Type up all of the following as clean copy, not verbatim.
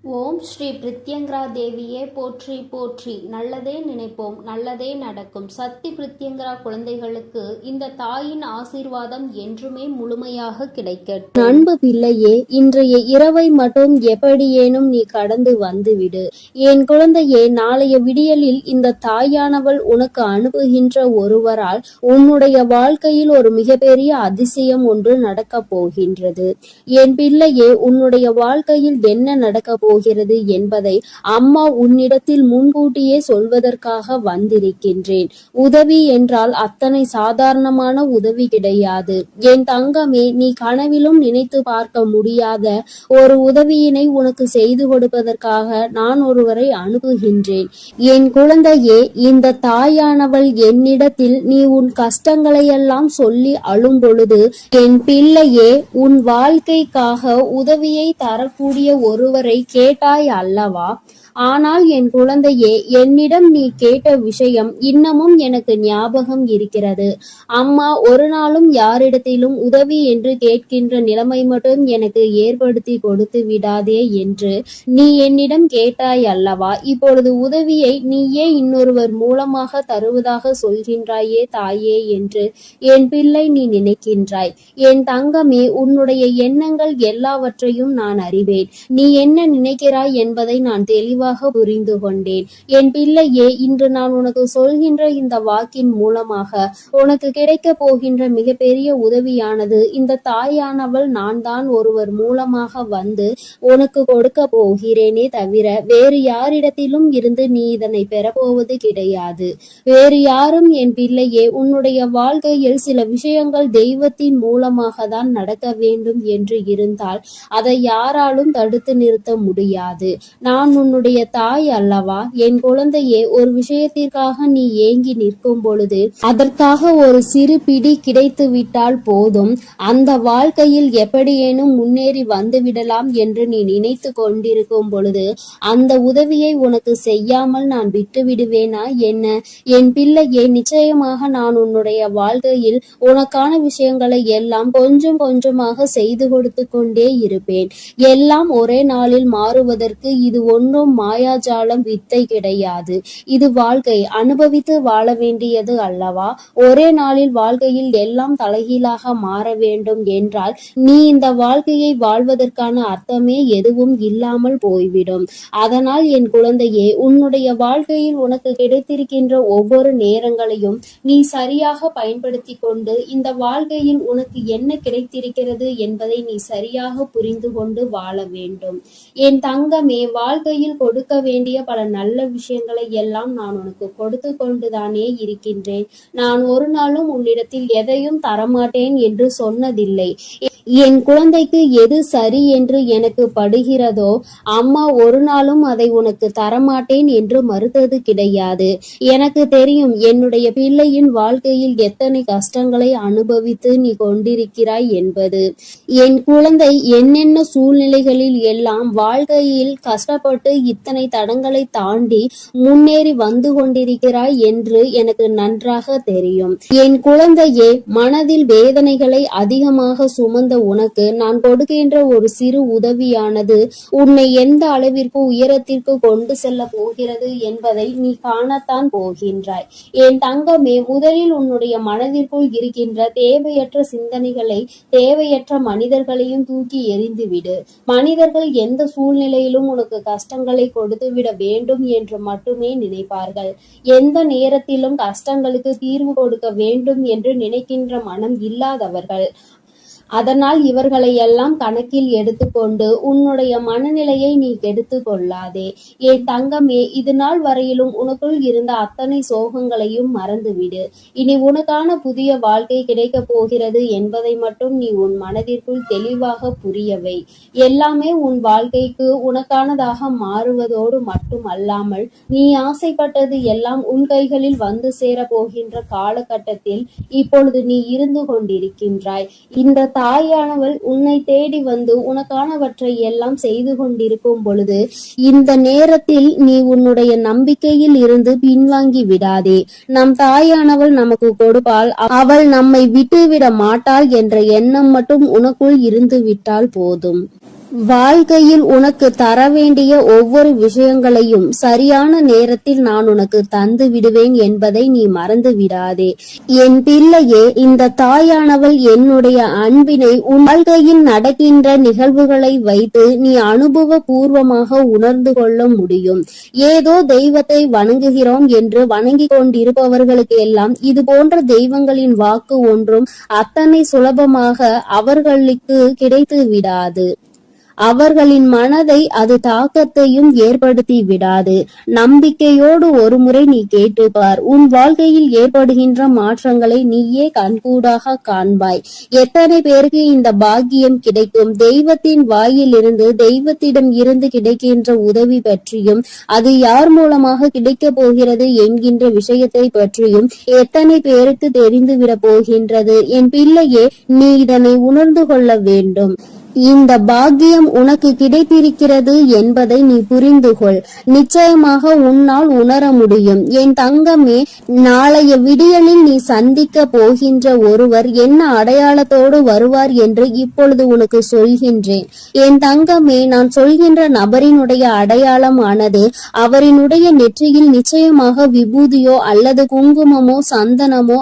ஓம் ஸ்ரீ பிரித்யங்கரா தேவியே போற்றி போற்றி. நல்லதே நினைப்போம், நல்லதே நடக்கும். சக்தி பிரித்யங்கரா குழந்தைகளுக்கு இந்த தாயின் ஆசீர்வாதம் என்றுமே முழுமையாக கிடைக்கட்டும். அன்பு பிள்ளையே, இன்றைய இரவை மட்டும் எப்படியேனும் நீ கடந்து வந்துவிடு. என் குழந்தையே, நாளைய விடியலில் இந்த தாயானவள் உனக்கு அனுப்புகின்ற ஒருவரால் உன்னுடைய வாழ்க்கையில் ஒரு மிகப்பெரிய அதிசயம் ஒன்று நடக்கப் போகின்றது. என் பிள்ளையே, உன்னுடைய வாழ்க்கையில் என்ன நடக்க போகிறது என்பதை அம்மா உன்னிடத்தில் முன்கூட்டியே சொல்வதற்காக வந்திருக்கின்றேன். உதவி என்றால் அத்தனை சாதாரணமான உதவி கிடையாது. என் தங்கமே, நீ கனவிலும் நினைத்து பார்க்க முடியாத ஒரு உதவியினை உனக்கு செய்து கொடுப்பதற்காக நான் ஒருவரை அனுப்புகின்றேன். என் குழந்தையே, இந்த தாயானவள் என்னிடத்தில் நீ உன் கஷ்டங்களையெல்லாம் சொல்லி அழும் பொழுது, என் பிள்ளையே, உன் வாழ்க்கைக்காக உதவியை தரக்கூடிய ஒருவரை கேட்டாய் அல்லவா? ஆனால் என் குழந்தையே, என்னிடம் நீ கேட்ட விஷயம் இன்னமும் எனக்கு ஞாபகம் இருக்கிறது. அம்மா ஒரு நாளும் யாரிடத்திலும் உதவி என்று கேட்கின்ற நிலைமை மட்டும் எனக்கு ஏற்படுத்தி கொடுத்து விடாதே என்று நீ என்னிடம் கேட்டாய் அல்லவா? இப்பொழுது உதவியை நீயே இன்னொருவர் மூலமாக தருவதாக சொல்கின்றாயே தாயே என்று என் பிள்ளை நீ நினைக்கின்றாய். என் தங்கமே, உன்னுடைய எண்ணங்கள் எல்லாவற்றையும் நான் அறிவேன். நீ என்ன நினைக்கிறாய் என்பதை நான் தெளிவாக புரிந்து கொண்டேன். என் பிள்ளையே, இன்று நான் உனக்கு சொல்கின்ற இந்த வாக்கின் மூலமாக உனக்கு கிடைக்க போகின்ற மிகப்பெரிய உதவியானது இந்த தாயானவள் நான் தான் ஒருவர் மூலமாக வந்து உனக்கு கொடுக்க போகிறேனே தவிர வேறு யாரிடத்திலும் இருந்து நீ இதனை பெறப்போவது கிடையாது. வேறு யாரும் என் பிள்ளையே, உன்னுடைய வாழ்க்கையில் சில விஷயங்கள் தெய்வத்தின் மூலமாக தான் நடக்க வேண்டும் என்று இருந்தால் அதை யாராலும் தடுத்து நிறுத்த முடியாது. நான் உன்னுடைய தாய் அல்லவா? என் குழந்தையே, ஒரு விஷயத்திற்காக நீ ஏங்கி நிற்கும் பொழுது அதற்காக ஒரு சிறு பிடி கிடைத்து விட்டால் போதும், அந்த வாழ்க்கையில் எப்படியேனும் முன்னேறி வந்துவிடலாம் என்று நீ நினைத்து கொண்டிருக்கும் பொழுது அந்த உதவியை உனக்கு செய்யாமல் நான் விட்டு விடுவேனா என்ன? என் பிள்ளையே, நிச்சயமாக நான் உன்னுடைய வாழ்க்கையில் உனக்கான விஷயங்களை எல்லாம் கொஞ்சம் கொஞ்சமாக செய்து கொடுத்து கொண்டே இருப்பேன். எல்லாம் ஒரே நாளில் மாறுவதற்கு இது ஒன்றும் மாயாஜாலம் வித்தை கிடையாது. இது வாழ்க்கை, அனுபவித்து வாழ வேண்டியது அல்லவா? ஒரே நாளில் வாழ்க்கையில் எல்லாம் தலைகீழாக மாற வேண்டும் என்றால் நீ இந்த வாழ்க்கையை வாழ்வதற்கான அர்த்தமே எதுவும் இல்லாமல் போய்விடும். அதனால் என் குழந்தையே, உன்னுடைய வாழ்க்கையில் உனக்கு கிடைத்திருக்கின்ற ஒவ்வொரு நேரங்களையும் நீ சரியாக பயன்படுத்தி கொண்டு இந்த வாழ்க்கையில் உனக்கு என்ன கிடைத்திருக்கிறது என்பதை நீ சரியாக புரிந்து கொண்டு வாழ வேண்டும். என் தங்கமே, வாழ்க்கையில் கொடுக்க வேண்டிய பல நல்ல விஷயங்களை எல்லாம் நான் உனக்கு கொடுத்து கொண்டுதானே இருக்கின்றேன். நான் ஒரு நாளும் உன்னிடத்தில் எதையும் தரமாட்டேன் என்று சொன்னதில்லை. என் குழந்தைக்கு எது சரி என்று எனக்கு படுகிறதோ அம்மா ஒரு நாளும் அதை உனக்கு தரமாட்டேன் என்று மறுத்தது கிடையாது. எனக்கு தெரியும் என்னுடைய பிள்ளையின் வாழ்க்கையில் எத்தனை கஷ்டங்களை அனுபவித்து நீ கொண்டிருக்கிறாய் என்பது. என் குழந்தை என்னென்ன சூழ்நிலைகளில் எல்லாம் வாழ்க்கையில் கஷ்டப்பட்டு இத்தனை தடங்களை தாண்டி முன்னேறி வந்து கொண்டிருக்கிறாய் என்று எனக்கு நன்றாக தெரியும். என் குழந்தையே, மனதில் வேதனைகளை அதிகமாக சுமந்த உனக்கு நான் கொடுக்கின்ற ஒரு சிறு உதவியானது உன்னை எந்த அளவிற்கு உயரத்திற்கு கொண்டு செல்ல போகிறது என்பதை நீ காணத்தான் போகின்றாய். என் தங்கமே, முதலில் உன்னுடைய மனதிற்குள் இருக்கின்ற தேவையற்ற சிந்தனைகளை, தேவையற்ற மனிதர்களையும் தூக்கி எறிந்துவிடு. மனிதர்கள் எந்த சூழ்நிலையிலும் உனக்கு கஷ்டங்களை கொடுத்து விட வேண்டும் என்று மட்டுமே நினைப்பார்கள். எந்த நேரத்திலும் கஷ்டங்களுக்கு தீர்வு கொடுக்க வேண்டும் என்று நினைக்கின்ற மனம் இல்லாதவர்கள். அதனால் இவர்களை எல்லாம் கணக்கில் எடுத்துக்கொண்டு உன்னுடைய மனநிலையை நீ கெடுத்து கொள்ளாதே. என் தங்கமே, இது நாள் வரையிலும் உனக்குள் இருந்த அத்தனை சோகங்களையும் மறந்துவிடு. இனி உனக்கான புதிய வாழ்க்கை கிடைக்க போகிறது என்பதை மட்டும் நீ உன் மனதிற்குள் தெளிவாக புரியவை. எல்லாமே உன் வாழ்க்கைக்கு உனக்கானதாக மாறுவதோடு மட்டும் அல்லாமல் நீ ஆசைப்பட்டது எல்லாம் உன் கைகளில் வந்து சேர போகின்ற காலகட்டத்தில் இப்பொழுது நீ இருந்து கொண்டிருக்கின்றாய். இந்த தாயானவள் உன்னை தேடி வந்து உனக்கானவற்றை எல்லாம் செய்து கொண்டிருக்கும் பொழுது இந்த நேரத்தில் நீ உன்னுடைய நம்பிக்கையில் இருந்து பின்வாங்கி விடாதே. நம் தாயானவள் நமக்கு கொடுப்பாள், அவள் நம்மை விட்டுவிட மாட்டாள் என்ற எண்ணம் மட்டும் உனக்குள் இருந்து விட்டால் போதும். வாழ்க்கையில் உனக்கு தர வேண்டிய ஒவ்வொரு விஷயங்களையும் சரியான நேரத்தில் நான் உனக்கு தந்து விடுவேன் என்பதை நீ மறந்து விடாதே. என் பிள்ளையே, இந்த தாயானவள் என்னுடைய அன்பினை உன் வாழ்க்கையில் நடக்கின்ற நிகழ்வுகளை வைத்து நீ அனுபவ பூர்வமாக உணர்ந்து கொள்ள முடியும். ஏதோ தெய்வத்தை வணங்குகிறோம் என்று வணங்கி கொண்டிருப்பவர்களுக்கு எல்லாம் இது போன்ற தெய்வங்களின் வாக்கு ஒன்றும் அத்தனை சுலபமாக அவர்களுக்கு கிடைத்து விடாது. அவர்களின் மனதை அது தாக்கத்தையும் ஏற்படுத்தி விடாது. நம்பிக்கையோடு ஒரு முறை நீ கேட்டுப்பார். உன் வாழ்க்கையில் ஏற்படுகின்ற மாற்றங்களை நீயே கண்கூடாக காண்பாய். எத்தனை பேருக்கு இந்த பாக்கியம் கிடைக்கும்? தெய்வத்தின் வாயிலிருந்து, தெய்வத்திடம் இருந்து கிடைக்கின்ற உதவி பற்றியும், அது யார் மூலமாக கிடைக்க போகிறது என்கின்ற விஷயத்தை பற்றியும் எத்தனை பேருக்கு தெரிந்துவிட போகின்றது? என் பிள்ளையே, நீ இதனை உணர்ந்து கொள்ள வேண்டும். இந்த பாக்கியம் உனக்கு கிடைத்திருக்கிறது என்பதை நீ புரிந்து கொள். நிச்சயமாக உன்னால் உணர முடியும். என் தங்கமே, நாளைய விடியலில் நீ சந்திக்க போகின்ற ஒருவர் என்ன அடையாளத்தோடு வருவார் என்று இப்பொழுது உனக்கு சொல்கின்றேன். என் தங்கமே, நான் சொல்கின்ற நபரினுடைய அடையாளமானது அவரினுடைய நெற்றியில் நிச்சயமாக விபூதியோ அல்லது குங்குமமோ சந்தனமோ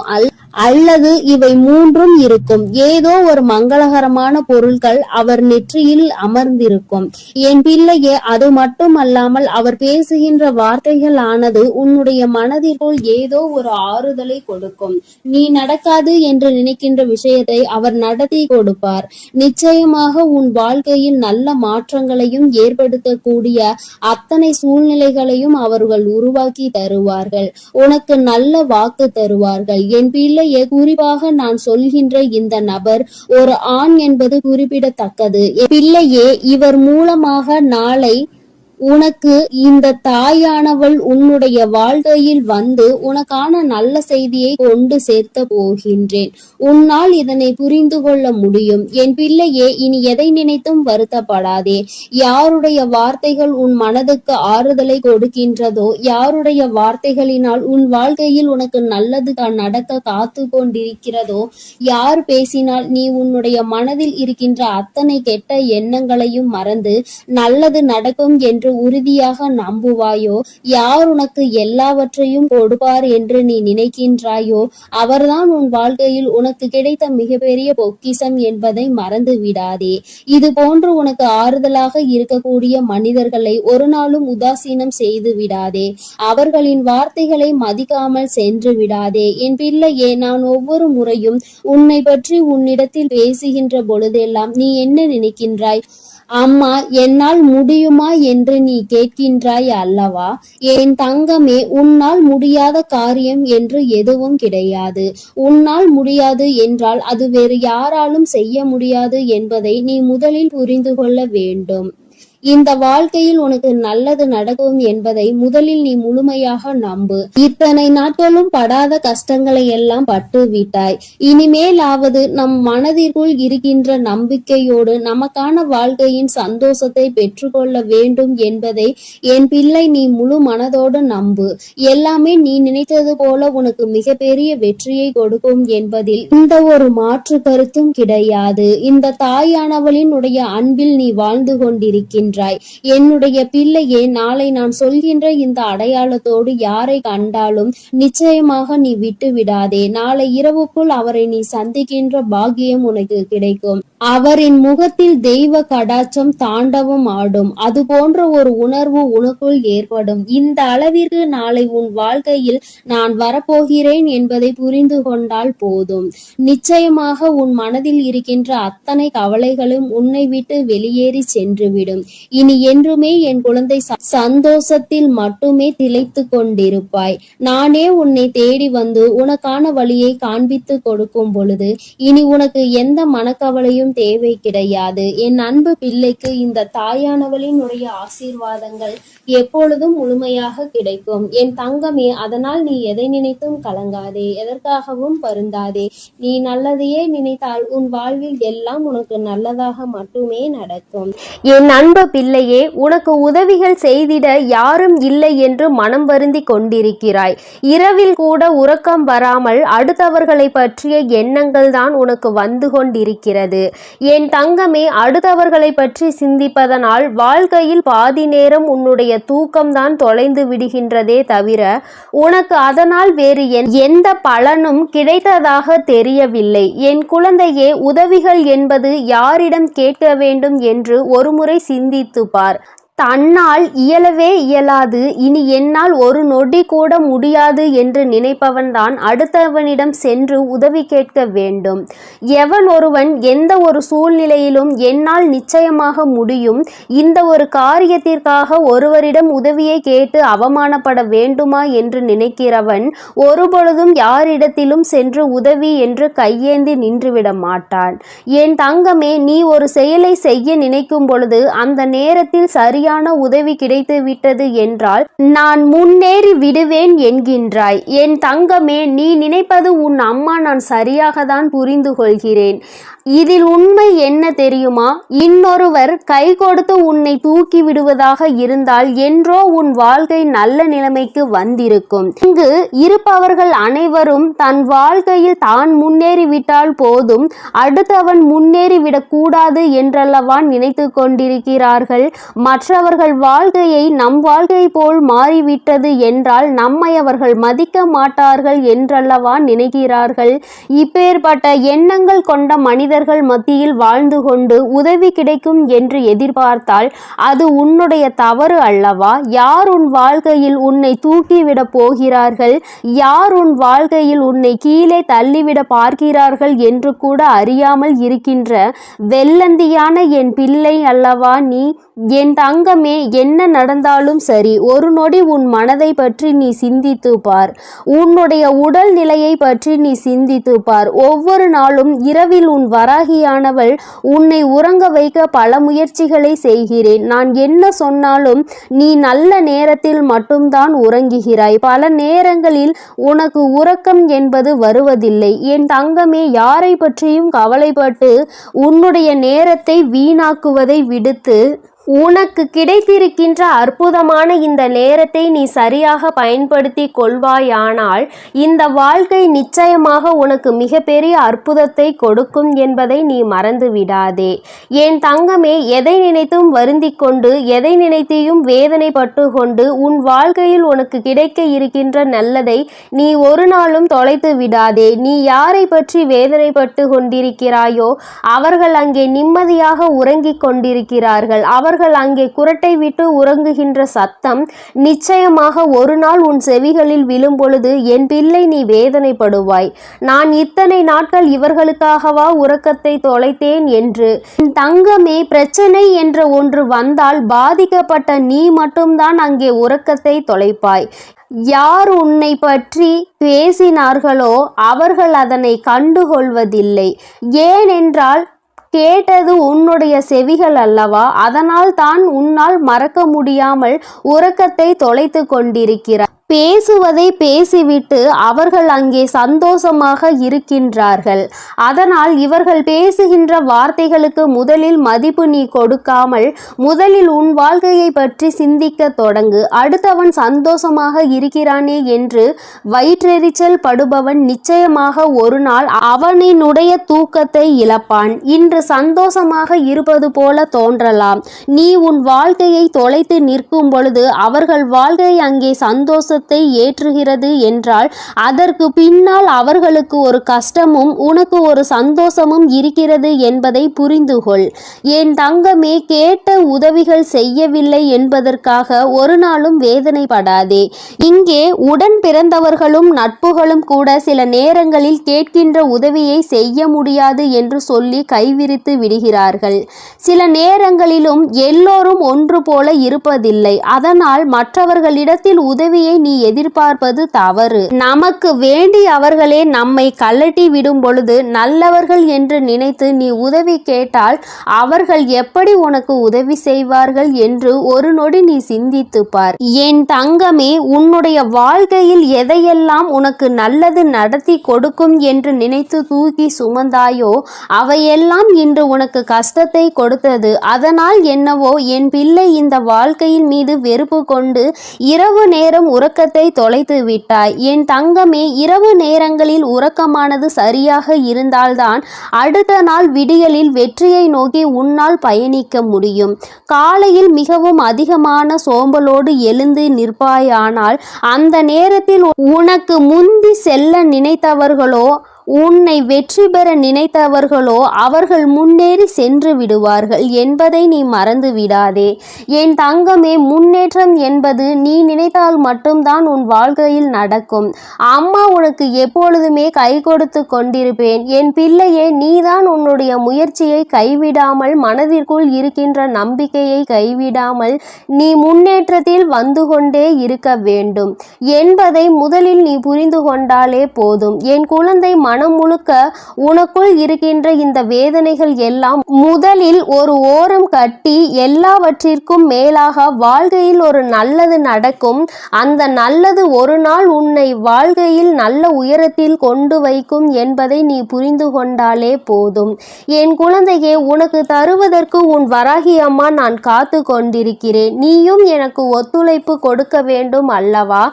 அல்லது இவை மூன்றும் இருக்கும். ஏதோ ஒரு மங்களகரமான பொருட்கள் அவர் நெற்றியில் அமர்ந்திருக்கும். என் பிள்ளையே, அது மட்டும் அல்லாமல் அவர் பேசுகின்ற வார்த்தைகள் ஆனது உன்னுடைய மனதிற்குள் ஏதோ ஒரு ஆறுதலை கொடுக்கும். நீ நடக்காது என்று நினைக்கின்ற விஷயத்தை அவர் நடத்தி கொடுப்பார். நிச்சயமாக உன் வாழ்க்கையில் நல்ல மாற்றங்களையும் ஏற்படுத்தக்கூடிய அத்தனை சூழ்நிலைகளையும் அவர்கள் உருவாக்கி தருவார்கள். உனக்கு நல்ல வாக்கு தருவார்கள். என் பிள்ளை, குறிப்பாக நான் சொல்கின்ற இந்த நபர் ஒரு ஆண் என்பது குறிப்பிடத்தக்கது. பிள்ளையே, இவர் மூலமாக நாளை உனக்கு இந்த தாயானவள் உன்னுடைய வாழ்க்கையில் வந்து உனக்கான நல்ல செய்தியை கொண்டு சேர்த்த போகின்றேன். உன்னால் இதனை புரிந்து கொள்ள முடியும். என் பிள்ளையே, இனி எதை நினைத்தும் வருத்தப்படாதே. யாருடைய வார்த்தைகள் உன் மனதுக்கு ஆறுதலை கொடுக்கின்றதோ, யாருடைய வார்த்தைகளினால் உன் வாழ்க்கையில் உனக்கு நல்லது நடக்க காத்து கொண்டிருக்கிறதோ, யார் பேசினால் நீ உன்னுடைய மனதில் இருக்கின்ற அத்தனை கெட்ட எண்ணங்களையும் மறந்து நல்லது நடக்கும் என்று உறுதியாக நம்புவாயோ, யார் உனக்கு எல்லாவற்றையும் கொடுப்பார் என்று நீ நினைக்கின்றாயோ, அவர்தான் உன் வாழ்க்கையில் உனக்கு கிடைத்த மிகப்பெரிய பொக்கிஷம் என்பதை மறந்து விடாதே. இது போன்று உனக்கு ஆறுதலாக இருக்கக்கூடிய மனிதர்களை ஒரு நாளும் உதாசீனம் செய்து விடாதே. அவர்களின் வார்த்தைகளை மதிக்காமல் சென்று விடாதே. என் பிள்ளையே, நான் ஒவ்வொரு முறையும் உன்னை பற்றி உன்னிடத்தில் பேசுகின்ற பொழுதெல்லாம் நீ என்ன நினைக்கின்றாய்? அம்மா, என்னால் முடியுமா என்று நீ கேட்கின்றாய் அல்லவா? என் தங்கமே, உன்னால் முடியாத காரியம் என்று எதுவும் கிடையாது. உன்னால் முடியாது என்றால் அது வேறு யாராலும் செய்ய முடியாது என்பதை நீ முதலில் புரிந்து கொள்ள வேண்டும். இந்த வாழ்க்கையில் உனக்கு நல்லது நடக்கும் என்பதை முதலில் நீ முழுமையாக நம்பு. இத்தனை நாட்களும் படாத கஷ்டங்களை எல்லாம் பட்டு விட்டாய். இனிமேலாவது நம் மனதிற்குள் இருக்கின்ற நம்பிக்கையோடு நமக்கான வாழ்க்கையின் சந்தோஷத்தை பெற்றுக்கொள்ள வேண்டும் என்பதை என் பிள்ளை நீ முழு மனதோடு நம்பு. எல்லாமே நீ நினைத்தது போல உனக்கு மிகப்பெரிய வெற்றியை கொடுக்கும் என்பதில் இந்த ஒரு மாற்று கருத்தும் கிடையாது. இந்த தாயானவளின் உடைய அன்பில் நீ வாழ்ந்து கொண்டிருக்கின்ற என்னுடைய பிள்ளையே, நாளை நான் சொல்கின்ற இந்த அடையாளத்தோடு யாரை கண்டாலும் நிச்சயமாக நீ விட்டு விடாதே. நாளை இரவுக்குள் அவரை நீ சந்திக்கின்ற பாக்கியம் உனக்கு கிடைக்கும். அவரின் முகத்தில் தெய்வ கடாட்சம் தாண்டவம் ஆடும். அது போன்ற ஒரு உணர்வு உனக்குள் ஏற்படும். இந்த அளவிற்கு நாளை உன் வாழ்க்கையில் நான் வரப்போகிறேன் என்பதை புரிந்து கொண்டால் போதும். நிச்சயமாக உன் மனதில் இருக்கின்ற அத்தனை கவலைகளும் உன்னை விட்டு வெளியேறி சென்றுவிடும். இனி என்றுமே என் குழந்தை சந்தோஷத்தில் மட்டுமே திளைத்து கொண்டிருப்பாய். நானே உன்னை தேடி வந்து உனக்கான வழியை காண்பித்து கொடுக்கும் பொழுது இனி உனக்கு எந்த மனக்கவலையும் தேவை கிடையாது. என் அன்பு பிள்ளைக்கு இந்த தாயானவளினுடைய ஆசீர்வாதங்கள் எப்பொழுதும் முழுமையாக கிடைக்கும். என் தங்கமே, அதனால் நீ எதை நினைத்தும் கலங்காதே, எதற்காகவும் வருந்தாதே. நீ நல்லதையே நினைத்தால் உன் வாழ்வில் எல்லாம் உனக்கு நல்லதாக மட்டுமே நடக்கும். என் அன்பு பிள்ளையே, உனக்கு உதவிகள் செய்திட யாரும் இல்லை என்று மனம் வருந்தி கொண்டிருக்கிறாய். இரவில் கூட உறக்கம் வராமல் அடுத்தவர்களை பற்றிய எண்ணங்கள் தான் உனக்கு வந்து கொண்டிருக்கிறது. என் தங்கமே, அடுத்தவர்களை பற்றி சிந்திப்பதனால் வாழ்க்கையில் பாதி நேரம் உன்னுடைய தூக்கம்தான் தொலைந்து விடுகின்றதே தவிர உனக்கு அதனால் வேறு எந்த பலனும் கிடைத்ததாக தெரியவில்லை. என் குழந்தையே, உதவிகள் என்பது யாரிடம் கேட்க வேண்டும் என்று ஒருமுறை சிந்தித்து பார். தன்னால் இயலவே இயலாது, இனி என்னால் ஒரு நொடி கூட முடியாது என்று நினைப்பவன்தான் அடுத்தவனிடம் சென்று உதவி கேட்க வேண்டும். எவன் ஒருவன் எந்த ஒரு சூழ்நிலையிலும் என்னால் நிச்சயமாக முடியும், இந்த ஒரு காரியத்திற்காக ஒருவரிடம் உதவியை கேட்டு அவமானப்பட வேண்டுமா என்று நினைக்கிறவன் ஒருபொழுதும் யாரிடத்திலும் சென்று உதவி என்று கையேந்தி நின்றுவிட மாட்டான். என் தங்கமே, நீ ஒரு செயலை செய்ய நினைக்கும் பொழுது அந்த நேரத்தில் சரியான உதவி கிடைத்து விட்டது என்றால் நான் முன்னேறி விடுவேன் என்கின்றாய். என் தங்கமே, நீ நினைப்பது உன் அம்மா நான் சரியாக தான் புரிந்து கொள்கிறேன். இதில் உண்மை என்ன தெரியுமா? இன்னொருவர் கை கொடுத்து உன்னை தூக்கி விடுவதாக இருந்தால் என்றோ உன் வாழ்க்கை நல்ல நிலைமைக்கு வந்திருக்கும். இங்கு இருப்பவர்கள் அனைவரும் தன் வாழ்க்கையில் தான் முன்னேறிவிட்டால் போதும், அடுத்தவன் முன்னேறிவிடக் கூடாது என்றல்லவா நினைத்து கொண்டிருக்கிறார்கள். மற்றவர்கள் வாழ்க்கையை நம் வாழ்க்கை போல் மாறிவிட்டது என்றால் நம்மை அவர்கள் மதிக்க மாட்டார்கள் என்றல்லவா நினைக்கிறார்கள். இப்பேற்பட்ட எண்ணங்கள் கொண்ட மனிதர்கள் மத்தியில் வாழ்ந்து கொண்டு உதவி கிடைக்கும் என்று எதிர்பார்த்தால் அது உன்னுடைய தவறு அல்லவா? யார் உன் வாழ்க்கையில் உன்னை தூக்கிவிட போகிறார்கள், யார் உன் வாழ்க்கையில் உன்னை கீழே தள்ளிவிட பார்க்கிறார்கள் என்று கூட அறியாமல் இருக்கின்ற வெள்ளந்தியான என் பிள்ளை அல்லவா நீ? என் தங்கமே, என்ன நடந்தாலும் சரி, ஒரு நொடி உன் மனதை பற்றி நீ சிந்தித்து பார். உன்னுடைய உடல் நிலையை பற்றி நீ சிந்தித்து பார். ஒவ்வொரு நாளும் இரவில் உன் வராகியானவள் உன்னை உறங்க வைக்க பல முயற்சிகளை செய்கிறேன். நான் என்ன சொன்னாலும் நீ நல்ல நேரத்தில் மட்டும்தான் உறங்குகிறாய். பல நேரங்களில் உனக்கு உறக்கம் என்பது வருவதில்லை. என் தங்கமே, யாரை பற்றியும் கவலைப்பட்டு உன்னுடைய நேரத்தை வீணாக்குவதை விடுத்து உனக்கு கிடைத்திருக்கின்ற அற்புதமான இந்த நேரத்தை நீ சரியாக பயன்படுத்தி கொள்வாயானால் இந்த வாழ்க்கை நிச்சயமாக உனக்கு மிகப்பெரிய அற்புதத்தை கொடுக்கும் என்பதை நீ மறந்து விடாதே. என் தங்கமே, எதை நினைத்தும் வருந்தி கொண்டு எதை நினைத்தையும் வேதனைப்பட்டு கொண்டு உன் வாழ்க்கையில் உனக்கு கிடைக்க இருக்கின்ற நல்லதை நீ ஒரு நாளும் தொலைத்து விடாதே. நீ யாரை பற்றி வேதனைப்பட்டு கொண்டிருக்கிறாயோ அவர்கள் அங்கே நிம்மதியாக உறங்கிக் கொண்டிருக்கிறார்கள். அவர்கள் அங்கே குரட்டை விட்டு உறங்குகின்ற சத்தம் நிச்சயமாக ஒரு நாள் உன் செவிகளில் விழும் பொழுது என் பிள்ளை நீ வேதனைப்படுவாய். நான் இத்தனை நாட்கள் இவர்களுக்காகவா உறக்கத்தை தொலைத்தேன் என்று. தங்கமே, பிரச்சனை என்ற ஒன்று வந்தால் பாதிக்கப்பட்ட நீ மட்டும்தான் அங்கே உறக்கத்தை தொலைப்பாய். யார் உன்னை பற்றி பேசினார்களோ அவர்கள் அதனை கண்டுகொள்வதில்லை. ஏனென்றால் கேட்டது உன்னுடைய செவிகள் அல்லவா? அதனால் தான் உன்னால் மறக்க முடியாமல் உறக்கத்தை தொலைத்து கொண்டிருக்கிறார். பேசுவதை பேசிவிட்டு அவர்கள் அங்கே சந்தோஷமாக இருக்கின்றார்கள். அதனால் இவர்கள் பேசுகின்ற வார்த்தைகளுக்கு முதலில் மதிப்பு நீ கொடுக்காமல் முதலில் உன் வாழ்க்கையை பற்றி சிந்திக்க தொடங்கு. அடுத்தவன் சந்தோஷமாக இருக்கிறானே என்று வயிற்றெரிச்சல் படுபவன் நிச்சயமாக ஒரு நாள் அவனினுடைய தூக்கத்தை இழப்பான். இன்று சந்தோஷமாக இருப்பது போல தோன்றலாம். நீ உன் வாழ்க்கையை தொலைத்து நிற்கும் பொழுது அவர்கள் வாழ்க்கை அங்கே சந்தோஷ ஏற்றுகிறது என்றால் அதற்கு பின்னால் அவர்களுக்கு ஒரு கஷ்டமும் உனக்கு ஒரு சந்தோஷமும் இருக்கிறது என்பதை புரிந்து கொள். என் தங்கமே, கேட்ட உதவிகள் செய்யவில்லை என்பதற்காக ஒரு நாளும் வேதனைப்படாதே. இங்கே உடன் பிறந்தவர்களும் நட்புகளும் கூட சில நேரங்களில் கேட்கின்ற உதவியை செய்ய முடியாது என்று சொல்லி கைவிரித்து விடுகிறார்கள். சில நேரங்களிலும் எல்லோரும் ஒன்று போல இருப்பதில்லை. அதனால் மற்றவர்களிடத்தில் உதவியை நீ நீ எதிர்பார்ப்பது தவறு. நமக்கு வேண்டி அவர்களே நம்மை கழட்டி விடும் பொழுது நல்லவர்கள் என்று நினைத்து நீ உதவி கேட்டால் அவர்கள் எப்படி உனக்கு உதவி செய்வார்கள் என்று ஒரு நொடி நீ சிந்தித்து பார். என் தங்கமே, உன்னுடைய வாழ்க்கையில் எதையெல்லாம் உனக்கு நல்லது நடத்தி கொடுக்கும் என்று நினைத்து தூக்கி சுமந்தாயோ அவையெல்லாம் இன்று உனக்கு கஷ்டத்தை கொடுத்தது. அதனால் என்னவோ என் பிள்ளை இந்த வாழ்க்கையின் மீது வெறுப்பு கொண்டு இரவு நேரம் உறக்கத்தை தொலைத்து விட்டாய். என் தங்கமே, இரவு நேரங்களில் உறக்கமானது சரியாக இருந்தால்தான் அடுத்த நாள் விடியலில் வெற்றியை நோக்கி உன்னால் பயணிக்க முடியும். காலையில் மிகவும் அதிகமான சோம்பலோடு எழுந்து நிற்பாயானால் அந்த நேரத்தில் உனக்கு முந்தி செல்ல நினைத்தவர்களோ உன்னை வெற்றி பெற நினைத்தவர்களோ அவர்கள் முன்னேறி சென்று விடுவார்கள் என்பதை நீ மறந்து விடாதே. என் தங்கமே, முன்னேற்றம் என்பது நீ நினைத்தால் மட்டும்தான் உன் வாழ்க்கையில் நடக்கும். அம்மா உனக்கு எப்பொழுதுமே கை கொடுத்து கொண்டிருப்பேன். என் பிள்ளையே, நீதான் உன்னுடைய முயற்சியை கைவிடாமல், மனதிற்குள் இருக்கின்ற நம்பிக்கையை கைவிடாமல் நீ முன்னேற்றத்தில் வந்து கொண்டே இருக்க வேண்டும் என்பதை முதலில் நீ புரிந்து கொண்டாலே போதும். என் குழந்தை, மனம் முழுக்க உனக்குள் இருக்கின்ற இந்த வேதனைகள் எல்லாம் முதலில் ஒரு ஓரம் கட்டி எல்லாவற்றிற்கும் மேலாக வாழ்க்கையில் ஒரு நல்லது நடக்கும். அந்த நல்லது ஒரு நாள் உன்னை வாழ்க்கையில் நல்ல உயரத்தில் கொண்டு வைக்கும் என்பதை நீ புரிந்து கொண்டாலே போதும். என் குழந்தையே, உனக்கு தருவதற்கு உன் வராகி அம்மா நான் காத்து கொண்டிருக்கிறேன். நீயும் எனக்கு ஒத்துழைப்பு கொடுக்க வேண்டும் அல்லவா?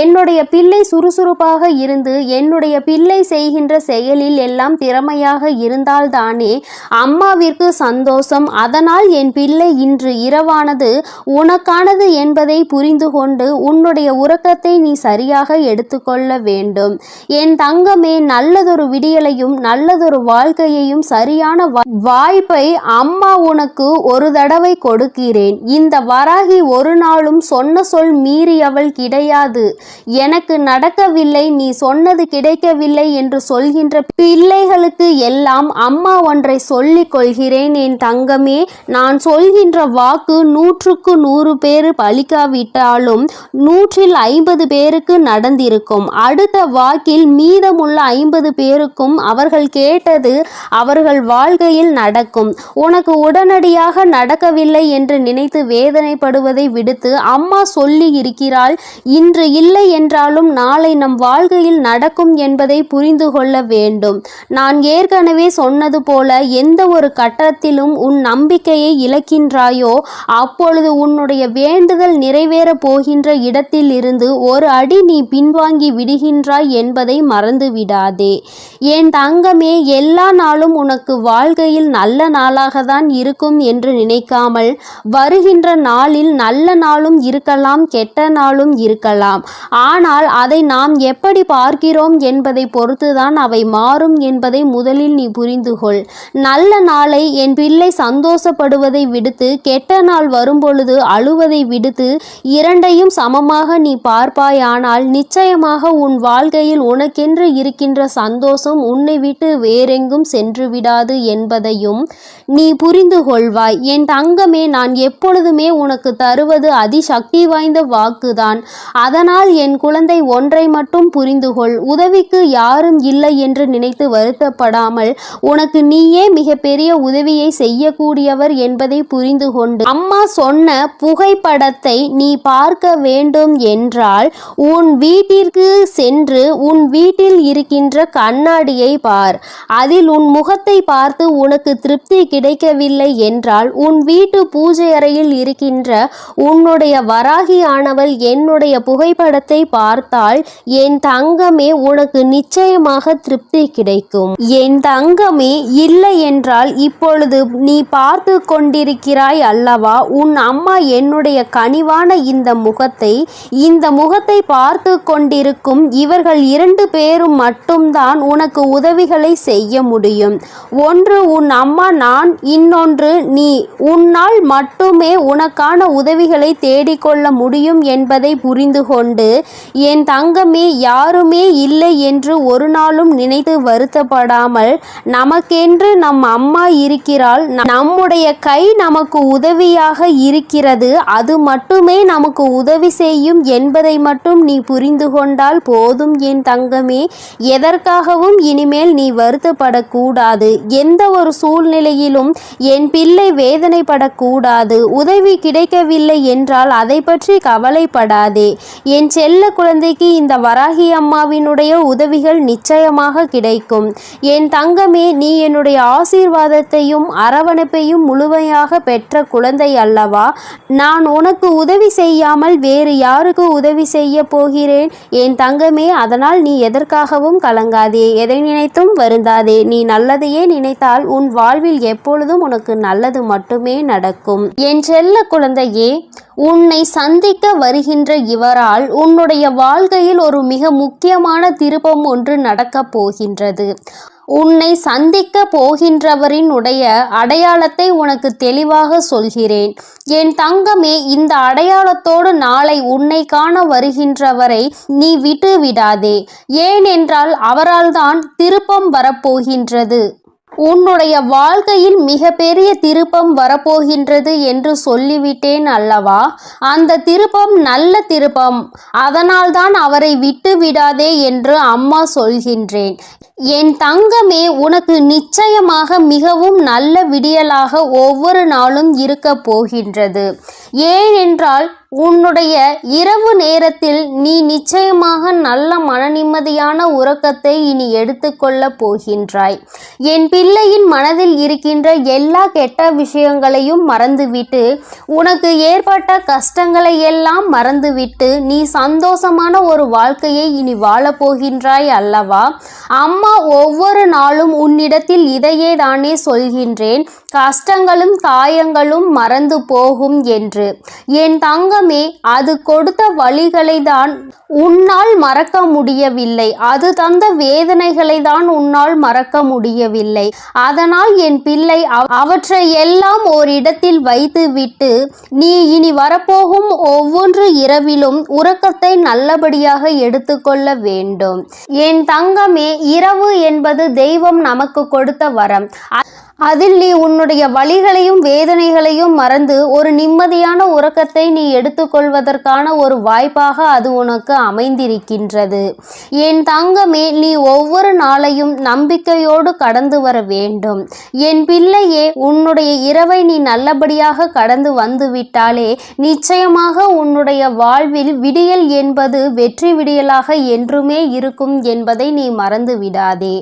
என்னுடைய பிள்ளை சுறுசுறுப்பாக இருந்து என்னுடைய பிள்ளை செய்கின்ற செயலில் எல்லாம் திறமையாக இருந்தால்தானே அம்மாவிற்கு சந்தோஷம். அதனால் என் பிள்ளை இன்று இரவானது உனக்கானது என்பதை புரிந்து கொண்டு உன்னுடைய உறக்கத்தை நீ சரியாக எடுத்துக்கொள்ள வேண்டும். என் தங்கமே, நல்லதொரு விடியலையும் நல்லதொரு வாழ்க்கையையும் சரியான வாய்ப்பை அம்மா உனக்கு ஒரு தடவை கொடுக்கிறேன். இந்த வராகி ஒரு நாளும் சொன்ன சொல் மீறியவள் கிடையாது. எனக்கு நடக்கவில்லை, நீ சொன்னது கிடைக்கவில்லை என்று சொல்கின்ற பிள்ளைகளுக்கு எல்லாம் அம்மா ஒன்றை சொல்லிக் கொள்கிறேன். என் தங்கமே, நான் சொல்கின்ற வாக்கு 100க்கு 100 பேர் பலிக்காவிட்டாலும் 150 பேருக்கு நடந்திருக்கும். அடுத்த வாக்கில் மீதமுள்ள 50 பேருக்கும் அவர்கள் கேட்டது அவர்கள் வாழ்க்கையில் நடக்கும். உனக்கு உடனடியாக நடக்கவில்லை என்று நினைத்து வேதனைப்படுவதை விடுத்து அம்மா சொல்லி இருக்கிறாள். இன்று இல்லை என்றாலும் நாளை நம் வாழ்க்கையில் நடக்கும் என்பதை புரிந்து கொள்ள வேண்டும். நான் ஏற்கனவே சொன்னது போல எந்த ஒரு கட்டத்திலும் உன் நம்பிக்கையை இழக்கின்றாயோ அப்பொழுது உன்னுடைய வேண்டுதல் நிறைவேற போகின்ற இடத்தில் இருந்து ஒரு அடி நீ பின்வாங்கி விடுகின்றாய் என்பதை மறந்து விடாதே. என் தங்கமே, எல்லா நாளும் உனக்கு வாழ்க்கையில் நல்ல நாளாக தான் இருக்கும் என்று நினைக்காமல் வருகின்ற நாளில் நல்ல நாளும் இருக்கலாம், கெட்ட நாளும் இருக்கலாம். ஆனால் அதை நாம் எப்படி பார்க்கிறோம் என்பதை பொறுத்துதான் அவை மாறும் என்பதை முதலில் நீ புரிந்து கொள். நல்ல நாளை என் பிள்ளை சந்தோஷப்படுவதை விடுத்து கெட்ட நாள் வரும்பொழுது அழுவதை விடுத்து இரண்டையும் சமமாக நீ பார்ப்பாயானால் நிச்சயமாக உன் வாழ்க்கையில் உனக்கென்று இருக்கின்ற சந்தோஷம் உன்னை விட்டு வேறெங்கும் சென்று விடாது என்பதையும் நீ புரிந்து கொள்வாய். என் தங்கமே, நான் எப்பொழுதுமே உனக்கு தருவது அதிசக்தி வாய்ந்த வாக்குதான். அதனால் என் குழந்தை, ஒன்றை மட்டும் புரிந்து கொள். உதவிக்கு யாரும் இல்லை என்று நினைத்து வருத்தப்படாமல் உனக்கு நீயே மிகப்பெரிய உதவியை செய்யக்கூடியவர் என்பதை புரிந்து கொண்டு அம்மா சொன்ன புகைப்படத்தை நீ பார்க்க வேண்டும் என்றால் உன் வீட்டிற்கு சென்று உன் வீட்டில் இருக்கின்ற கண்ணாடியை பார். அதில் உன் முகத்தை பார்த்து உனக்கு திருப்தி கிடைக்கவில்லை என்றால் உன் வீட்டு பூஜை அறையில் இருக்கின்ற உன்னுடைய வராகி ஆனவள் என்னுடைய புகைப்படத்தை பார்த்தால் என் தங்கமே, உனக்கு நிச்சயமாக திருப்தி கிடைக்கும். என் தங்கமே, இல்லை என்றால் இப்பொழுது நீ பார்த்து கொண்டிருக்கிறாய் அல்லவா? உன் அம்மா என்னுடைய கனிவான இந்த முகத்தை பார்த்து கொண்டிருக்கும் இவர்கள் 2 பேரும் மட்டும்தான் உனக்கு உதவிகளை செய்ய முடியும். ஒன்று உன் அம்மா நான், இன்னொன்று நீ. உன்னால் மட்டுமே உனக்கான உதவிகளை தேடிக்கொள்ள முடியும் என்பதை புரிந்து கொண்டு என் தங்கமே, யாருமே இல்லை என்று ஒரு நாளும் நாளும் நினைத்து வருத்தப்படாமல், நமக்கென்று நம் அம்மா இருக்கிறாள், நம்முடைய கை நமக்கு உதவியாக இருக்கிறது, அது மட்டுமே நமக்கு உதவி செய்யும் என்பதை மட்டும் நீ புரிந்து கொண்டால் போதும் என் தங்கமே. எதற்காகவும் இனிமேல் நீ வருத்தப்படக்கூடாது. எந்த ஒரு சூழ்நிலையிலும் என் பிள்ளை வேதனைப்படக்கூடாது. உதவி கிடைக்கவில்லை என்றால் அதை பற்றி கவலைப்படாதே. என் செல்ல குழந்தைக்கு இந்த வராகி அம்மாவினுடைய உதவிகள் நிச்சயமாக கிடைக்கும். என் தங்கமே, நீ என்னுடைய ஆசீர்வாதத்தையும் அரவணைப்பையும் முழுமையாக பெற்ற குழந்தை அல்லவா? நான் உனக்கு உதவி செய்யாமல் வேறு யாருக்கு உதவி செய்ய போகிறேன் என் தங்கமே? அதனால் நீ எதற்காகவும் கலங்காதே, எதை நினைத்தும் வருந்தாதே. நீ நல்லதையே நினைத்தால் உன் வாழ்வில் எப்பொழுதும் உனக்கு நல்லது மட்டுமே நடக்கும். என் செல்ல குழந்தையே, உன்னை சந்திக்க வருகின்ற இவரால் உன்னுடைய வாழ்க்கையில் ஒரு மிக முக்கியமான திருப்பம் ஒன்று நடக்கப் போகின்றது. உன்னை சந்திக்க போகின்றவரினுடைய அடையாளத்தை உனக்கு தெளிவாக சொல்கிறேன் என் தங்கமே. இந்த அடையாளத்தோடு நாளை உன்னை காண வருகின்றவரை நீ விட்டு விடாதே. ஏனென்றால் அவரால் தான் திருப்பம் வரப்போகின்றது. உன்னுடைய வாழ்க்கையில் மிக பெரிய திருப்பம் வரப்போகின்றது என்று சொல்லிவிட்டேன் அல்லவா? அந்த திருப்பம் நல்ல திருப்பம். அதனால்தான் அவரை விட்டு விடாதே என்று அம்மா சொல்கின்றேன். என் தங்கமே, உனக்கு நிச்சயமாக மிகவும் நல்ல விடியலாக ஒவ்வொரு நாளும் இருக்க போகின்றது. ஏனென்றால் உன்னுடைய இரவு நேரத்தில் நீ நிச்சயமாக நல்ல மனநிம்மதியான உறக்கத்தை இனி எடுத்துக்கொள்ள போகின்றாய். என் பிள்ளையின் மனதில் இருக்கின்ற எல்லா கெட்ட விஷயங்களையும் மறந்துவிட்டு, உனக்கு ஏற்பட்ட கஷ்டங்களை எல்லாம் மறந்துவிட்டு நீ சந்தோஷமான ஒரு வாழ்க்கையை இனி வாழப்போகின்றாய் அல்லவா? அம்மா ஒவ்வொரு நாளும் உன்னிடத்தில் இதையே தானே சொல்கின்றேன், கஷ்டங்களும் காயங்களும் மறந்து போகும் என்று. என் தங்கமே, அது கொடுத்த வழிகளை தான் உன்னால் மறக்க முடியவில்லை. அது தந்த வேதனைகளை தான் உன்னால் மறக்க முடியவில்லை. அதனால் என் பிள்ளை அவற்றை எல்லாம் ஓரிடத்தில் வைத்துவிட்டு நீ இனி வரப்போகும் ஒவ்வொரு இரவிலும் உறக்கத்தை நல்லபடியாக எடுத்துக்கொள்ள வேண்டும். என் தங்கமே, இரவு என்பது தெய்வம் நமக்கு கொடுத்த வரம். அதில் நீ உன்னுடைய வலிகளையும் வேதனைகளையும் மறந்து ஒரு நிம்மதியான உறக்கத்தை நீ எடுத்துக்கொள்வதற்கான ஒரு வாய்ப்பாக அது உனக்கு அமைந்திருக்கின்றது. என் தங்கமே, நீ ஒவ்வொரு நாளையும் நம்பிக்கையோடு கடந்து வர வேண்டும். என் பிள்ளையே, உன்னுடைய இரவை நீ நல்லபடியாக கடந்து வந்து விட்டாலே நிச்சயமாக உன்னுடைய வாழ்வில் விடியல் என்பது வெற்றி விடியலாக என்றுமே இருக்கும் என்பதை நீ மறந்து விடாதே.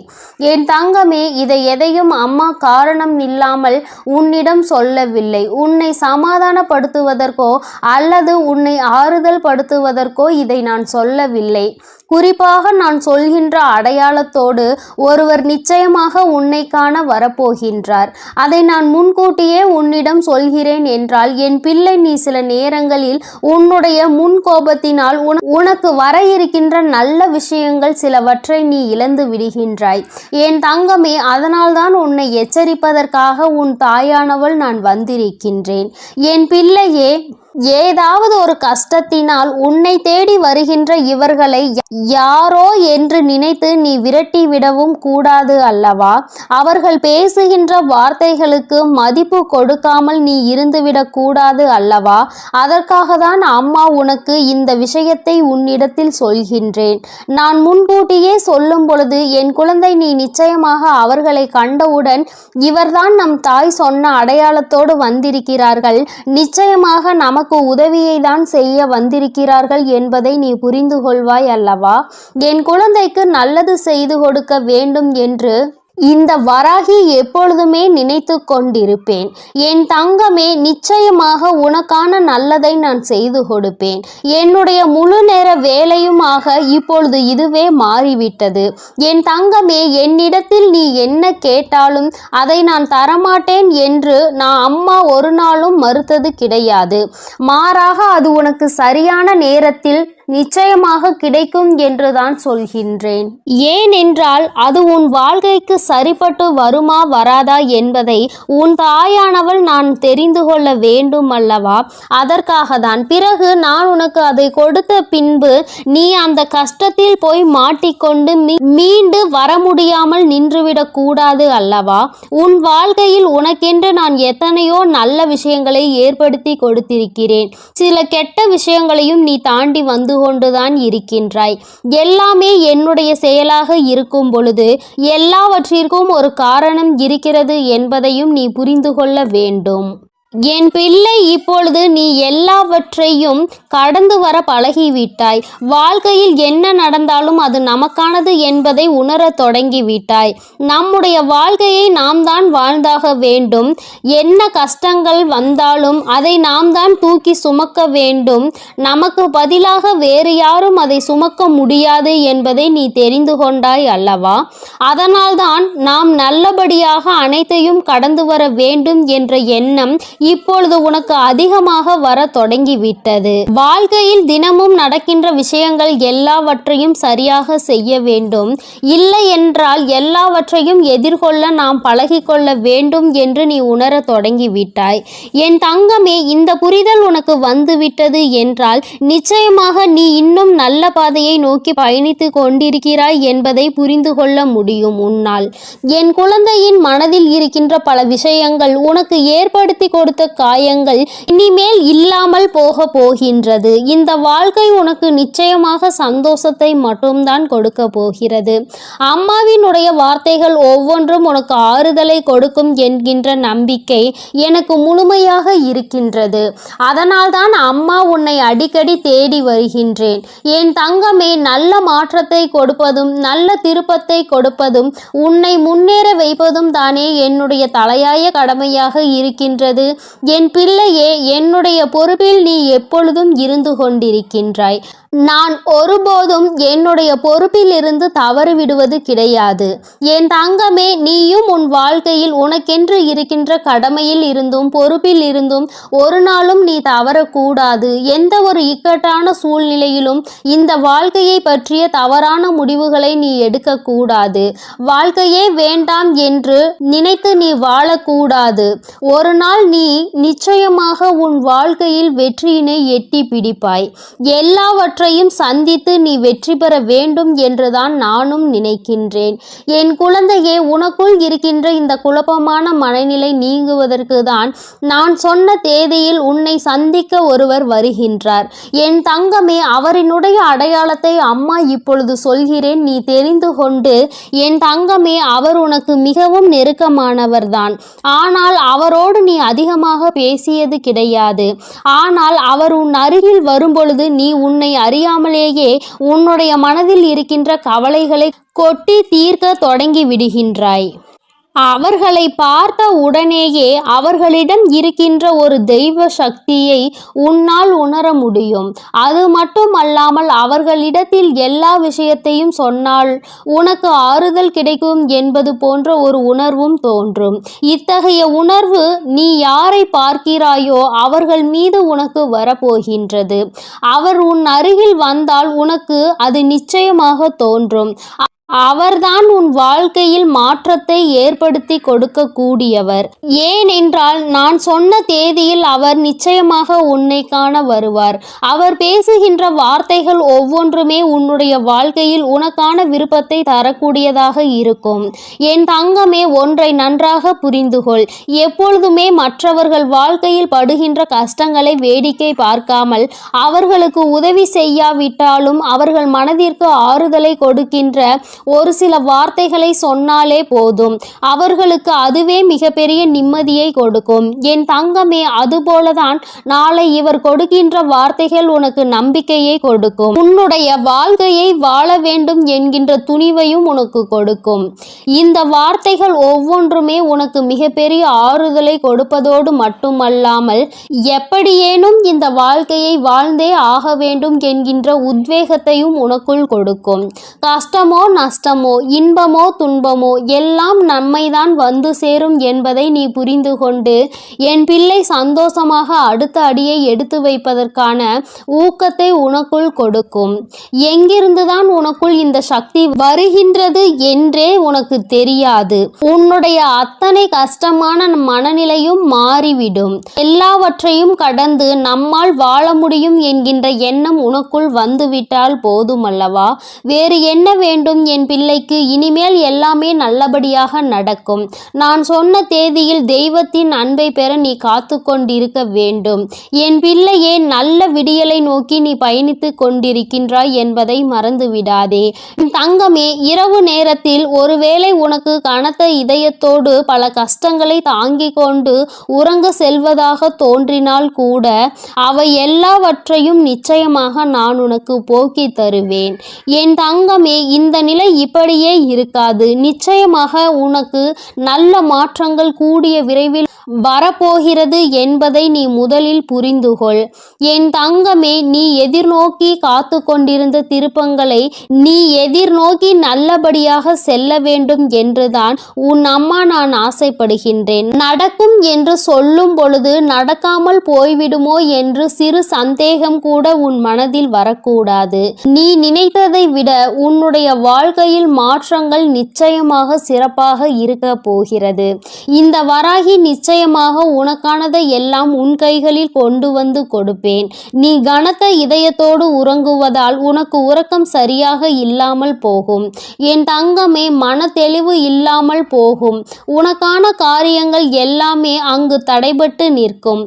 என் தங்கமே, இதை எதையும் அம்மா காரணம் இல்லாமல் உன்னிடம் சொல்லவில்லை. உன்னை சமாதானப்படுத்துவதற்கோ அல்லது உன்னை ஆறுதல் படுத்துவதற்கோ இதை நான் சொல்லவில்லை. குறிப்பாக நான் சொல்கின்ற அடையாளத்தோடு ஒருவர் நிச்சயமாக உன்னை காண வரப்போகின்றார். அதை நான் முன்கூட்டியே உன்னிடம் சொல்கிறேன் என்றால் என் பிள்ளை, நீ சில நேரங்களில் உன்னுடைய முன்கோபத்தினால் உனக்கு வர இருக்கின்ற நல்ல விஷயங்கள் சிலவற்றை நீ இழந்து விடுகின்றாய். என் தங்கமே, அதனால்தான் உன்னை எச்சரிப்பதற்காக உன் தாயானவள் நான் வந்திருக்கின்றேன். என் பிள்ளையே, ஏதாவது ஒரு கஷ்டத்தினால் உன்னை தேடி வருகின்ற இவர்களை யாரோ என்று நினைத்து நீ விரட்டி விடவும் கூடாது அல்லவா? அவர்கள் பேசுகின்ற வார்த்தைகளுக்கு மதிப்பு கொடுக்காமல் நீ இருந்துவிடக் கூடாது அல்லவா? அதற்காக தான் அம்மா உனக்கு இந்த விஷயத்தை உன்னிடத்தில் சொல்கின்றேன். நான் முன்கூட்டியே சொல்லும் பொழுது என் குழந்தை, நீ நிச்சயமாக அவர்களை கண்டவுடன் இவர்தான் நம் தாய் சொன்ன அடையாளத்தோடு வந்திருக்கிறார்கள், நிச்சயமாக நமக்கு உதவியை தான் செய்ய வந்திருக்கிறார்கள் என்பதை நீ புரிந்து கொள்வாய் அல்லவா? என் குழந்தைக்கு நல்லது செய்து கொடுக்க வேண்டும் என்று இந்த வராகி எப்பொழுதுமே நினைத்து கொண்டிருப்பேன். என் தங்கமே, நிச்சயமாக உனக்கான நல்லதை நான் செய்து கொடுப்பேன். என்னுடைய முழு நேர வேலையுமாக இப்பொழுது இதுவே மாறிவிட்டது. என் தங்கமே, என்னிடத்தில் நீ என்ன கேட்டாலும் அதை நான் தரமாட்டேன் என்று நான் அம்மா ஒரு நாளும் மறுத்தது கிடையாது. மாறாக அது உனக்கு சரியான நேரத்தில் நிச்சயமாக கிடைக்கும் என்றுதான் சொல்கின்றேன். ஏனென்றால் அது உன் வாழ்க்கைக்கு சரிப்பட்டு வருமா வராதா என்பதை உன் தாயானவள் நான் தெரிந்து கொள்ள வேண்டும் அல்லவா? அதற்காக தான். பிறகு நான் உனக்கு அதை கொடுத்த பின்பு நீ அந்த கஷ்டத்தில் போய் மாட்டிக்கொண்டு மீண்டு வர முடியாமல் நின்றுவிடக் கூடாது அல்லவா? உன் வாழ்க்கையில் உனக்கென்று நான் எத்தனையோ நல்ல விஷயங்களை ஏற்படுத்தி கொடுத்திருக்கிறேன். சில கெட்ட விஷயங்களையும் நீ தாண்டி வந்து கொண்டுதான் இருக்கின்றாய். எல்லாமே என்னுடைய செயலாக இருக்கும் பொழுது எல்லாவற்றிற்கும் ஒரு காரணம் இருக்கிறது என்பதையும் நீ புரிந்து கொள்ள வேண்டும். என் பிள்ளை, இப்பொழுது நீ எல்லாவற்றையும் கடந்து வர பழகிவிட்டாய். வாழ்க்கையில் என்ன நடந்தாலும் அது நமக்கானது என்பதை உணரத் தொடங்கிவிட்டாய். நம்முடைய வாழ்க்கையை நாம் தான் வாழ்ந்தாக வேண்டும். என்ன கஷ்டங்கள் வந்தாலும் அதை நாம் தான் தூக்கி சுமக்க வேண்டும். நமக்கு பதிலாக வேறு யாரும் அதை சுமக்க முடியாது என்பதை நீ தெரிந்து கொண்டாய் அல்லவா? அதனால்தான் நாம் நல்லபடியாக அனைத்தையும் கடந்து வர வேண்டும் என்ற எண்ணம் இப்பொழுது உனக்கு அதிகமாக வர தொடங்கிவிட்டது. வாழ்க்கையில் தினமும் நடக்கின்ற விஷயங்கள் எல்லாவற்றையும் சரியாக செய்ய வேண்டும். இல்லை என்றால் எல்லாவற்றையும் எதிர்கொள்ள நாம் பழகிக்கொள்ள வேண்டும் என்று நீ உணர தொடங்கிவிட்டாய். என் தங்கமே, இந்த புரிதல் உனக்கு வந்துவிட்டது என்றால் நிச்சயமாக நீ இன்னும் நல்ல பாதையை நோக்கி பயணித்து கொண்டிருக்கிறாய் என்பதை புரிந்து கொள்ள முடியும் உன்னால். என் குழந்தையின் மனதில் இருக்கின்ற பல விஷயங்கள் உனக்கு ஏற்படுத்தி கொடுத்த காயங்கள் இனிமேல் இல்லாமல் போக போகின்றது. இந்த வாழ்க்கை உனக்கு நிச்சயமாக சந்தோஷத்தை மட்டும்தான் கொடுக்க போகிறது. அம்மாவினுடைய வார்த்தைகள் ஒவ்வொன்றும் உனக்கு ஆறுதலை கொடுக்கும் என்கின்ற நம்பிக்கை எனக்கு முழுமையாக இருக்கின்றது. அதனால்தான் அம்மா உன்னை அடிக்கடி தேடி வருகின்றேன். என் தங்கமே, நல்ல மாற்றத்தை கொடுப்பதும் நல்ல திருப்பத்தை கொடுப்பதும் உன்னை முன்னேற வைப்பதும் தானே என்னுடைய தலையாய கடமையாக இருக்கின்றது. என் பிள்ளையே, என்னுடைய பொறுப்பில் நீ எப்பொழுதும் இருந்து கொண்டிருக்கின்றாய். நான் ஒருபோதும் என்னுடைய பொறுப்பில் இருந்து தவறிவிடுவது கிடையாது. என் தங்கமே, நீயும் உன் வாழ்க்கையில் உனக்கென்று இருக்கின்ற கடமையில் இருந்தும் பொறுப்பில் இருந்தும் ஒரு நாளும் நீ தவறக்கூடாது. எந்த ஒரு இக்கட்டான சூழ்நிலையிலும் இந்த வாழ்க்கையை பற்றிய தவறான முடிவுகளை நீ எடுக்கக்கூடாது. வாழ்க்கையே வேண்டாம் என்று நினைத்து நீ வாழக்கூடாது. ஒரு நாள் நீ நிச்சயமாக உன் வாழ்க்கையில் வெற்றியினை எட்டி பிடிப்பாய். எல்லாவற்றையும் சந்தித்து நீ வெற்றி பெற வேண்டும் என்றுதான் நானும் நினைக்கின்றேன். என் குழந்தையே, உனக்குள் இருக்கின்ற இந்த குழப்பமான மனநிலை நீங்குவதற்கு தான் நான் சொன்ன தேதியில் உன்னை சந்திக்க ஒருவர் வருகின்றார். என் தங்கமே, அவரினுடைய அடையாளத்தை அம்மா இப்பொழுது சொல்கிறேன், நீ தெரிந்து கொண்டு. என் தங்கமே, அவர் உனக்கு மிகவும் நெருக்கமானவர்தான். ஆனால் அவரோடு நீ அதிகமாக பேசியது கிடையாது. ஆனால் அவர் உன் அருகில் வரும்பொழுது நீ உன்னை அறியாமலேயே உன்னுடைய மனதில் இருக்கின்ற கவலைகளை கொட்டி தீர்க்க தொடங்கி விடுகின்றாய். அவர்களை பார்த்த உடனேயே அவர்களிடம் இருக்கின்ற ஒரு தெய்வ சக்தியை உன்னால் உணர முடியும். அது மட்டுமல்லாமல் அவர்களிடத்தில் எல்லா விஷயத்தையும் சொன்னால் உனக்கு ஆறுதல் கிடைக்கும் என்பது போன்ற ஒரு உணர்வும் தோன்றும். இத்தகைய உணர்வு நீ யாரை பார்க்கிறாயோ அவர்கள் மீது உனக்கு வரப்போகின்றது. அவர் உன் அருகில் வந்தால் உனக்கு அது நிச்சயமாக தோன்றும். அவர்தான் உன் வாழ்க்கையில் மாற்றத்தை ஏற்படுத்தி கொடுக்க கூடியவர். ஏனென்றால் நான் சொன்ன தேதியில் அவர் நிச்சயமாக உன்னை காண வருவார். அவர் பேசுகின்ற வார்த்தைகள் ஒவ்வொன்றுமே உன்னுடைய வாழ்க்கையில் உனக்கான விருப்பத்தை தரக்கூடியதாக இருக்கும். என் தங்கமே, ஒன்றை நன்றாக புரிந்துகொள். எப்பொழுதுமே மற்றவர்கள் வாழ்க்கையில் படுகின்ற கஷ்டங்களை வேடிக்கை பார்க்காமல் அவர்களுக்கு உதவி செய்யாவிட்டாலும் அவர்கள் மனதிற்கு ஆறுதலை கொடுக்கின்ற ஒரு சில வார்த்தைகளை சொன்னாலே போதும். அவர்களுக்கு அதுவே மிகப்பெரிய நிம்மதியை கொடுக்கும். என் தங்கமே, அதுபோலதான் நாளை இவர் கொடுக்கின்ற வார்த்தைகள் உனக்கு நம்பிக்கையை கொடுக்கும். உன்னுடைய வாழ்க்கையை வாழ வேண்டும் என்கின்ற துணிவையும் உனக்கு கொடுக்கும். இந்த வார்த்தைகள் ஒவ்வொன்றுமே உனக்கு மிகப்பெரிய ஆறுதலை கொடுப்பதோடு மட்டுமல்லாமல் எப்படியேனும் இந்த வாழ்க்கையை வாழ்ந்தே ஆக வேண்டும் என்கின்ற உத்வேகத்தையும் உனக்குள் கொடுக்கும். கஷ்டமோ நஷ்டமோ இன்பமோ துன்பமோ எல்லாம் நன்மைதான் வந்து சேரும் என்பதை நீ புரிந்து கொண்டு என் பிள்ளை சந்தோஷமாக அடுத்த அடியை எடுத்து வைப்பதற்கான ஊக்கத்தை உனக்குள் கொடுக்கும். எங்கிருந்துதான் உனக்குள் இந்த சக்தி வருகின்றது என்றே உனக்கு தெரியாது. உன்னுடைய அத்தனை கஷ்டமான மனநிலையும் மாறிவிடும். எல்லாவற்றையும் கடந்து நம்மால் வாழ முடியும் என்கின்ற எண்ணம் உனக்குள் வந்துவிட்டால் போதுமல்லவா? வேறு என்ன வேண்டும் என் பிள்ளைக்கு? இனிமேல் எல்லாமே நல்லபடியாக நடக்கும். நான் சொன்ன தேதியில் தெய்வத்தின் அன்பை பெற நீ காத்து கொண்டிருக்க வேண்டும். என் பிள்ளையே, நல்ல விடியலை நோக்கி நீ பயணித்து கொண்டிருக்கின்றாய் என்பதை மறந்து விடாதே. தங்கமே, இரவு நேரத்தில் ஒருவேளை உனக்கு கனத்த இதயத்தோடு பல கஷ்டங்களை தாங்கிக் கொண்டு உறங்க செல்வதாக தோன்றினால் கூட அவை எல்லாவற்றையும் நிச்சயமாக நான் உனக்கு போக்கி தருவேன். என் தங்கமே, இந்த நிலை இப்படியே இருக்காது. நிச்சயமாக உனக்கு நல்ல மாற்றங்கள் கூடிய விரைவில் வரப்போகிறது என்பதை நீ முதலில் புரிந்துகொள். என் தங்கமே, நீ எதிர்நோக்கி காத்து கொண்டிருந்த திருப்பங்களை நீ எதிர்நோக்கி நல்லபடியாக செல்ல வேண்டும் என்றுதான் உன் அம்மா நான் ஆசைப்படுகின்றேன். நடக்கும் என்று சொல்லும் பொழுது நடக்காமல் போய்விடுமோ என்று சிறு சந்தேகம் கூட உன் மனதில் வரக்கூடாது. நீ நினைத்ததை விட உன்னுடைய வாழ்க்கையில் மாற்றங்கள் நிச்சயமாக சிறப்பாக இருக்க போகிறது. இந்த வராகி நிச்சயமாக உனக்கானதை எல்லாம் உன் கைகளில் கொண்டு வந்து கொடுப்பேன். நீ கனத்த இதயத்தோடு உறங்குவதால் உனக்கு உறக்கம் சரியாக இல்லாமல் போகும். என் தங்கமே, மன தெளிவு இல்லாமல் போகும். உனக்கான காரியங்கள் எல்லாமே அங்கு தடைபட்டு நிற்கும்.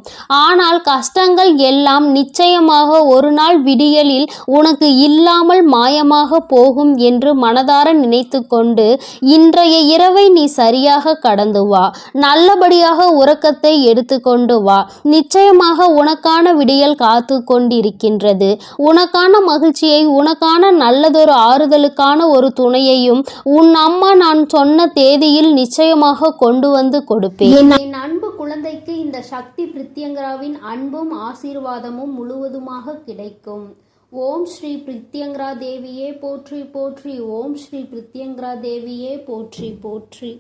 ஆனால் கஷ்டங்கள் எல்லாம் நிச்சயமாக ஒரு நாள் விடியலில் உனக்கு இல்லாமல் மாயமாக போகும் என்று மனதார நினைத்து கொண்டு இன்றைய இரவை நீ சரியாக கடந்து வா. நல்லபடியாக உறக்கத்தை எடுத்துக்கொண்டு வா. நிச்சயமாக உனக்கான விடியல் காத்து கொண்டிருக்கின்றது. உனக்கான மகிழ்ச்சியை, உனக்கான நல்லதொரு ஆறுதலுக்கான ஒரு துணையையும் உன் அம்மா நான் சொன்ன தேதியில் நிச்சயமாக கொண்டு வந்து கொடுப்பேன். என் அன்பு குழந்தைக்கு இந்த சக்தி பிரித்யங்கராவின் அன்பும் ஆசீர்வாதமும் முழுவதுமாக கிடைக்கும். ஓம் ஸ்ரீ பிரித்யங்கரா தேவியே போற்றி போற்றி. ஓம் ஸ்ரீ பிரித்யங்கரா தேவியே போற்றி போற்றி.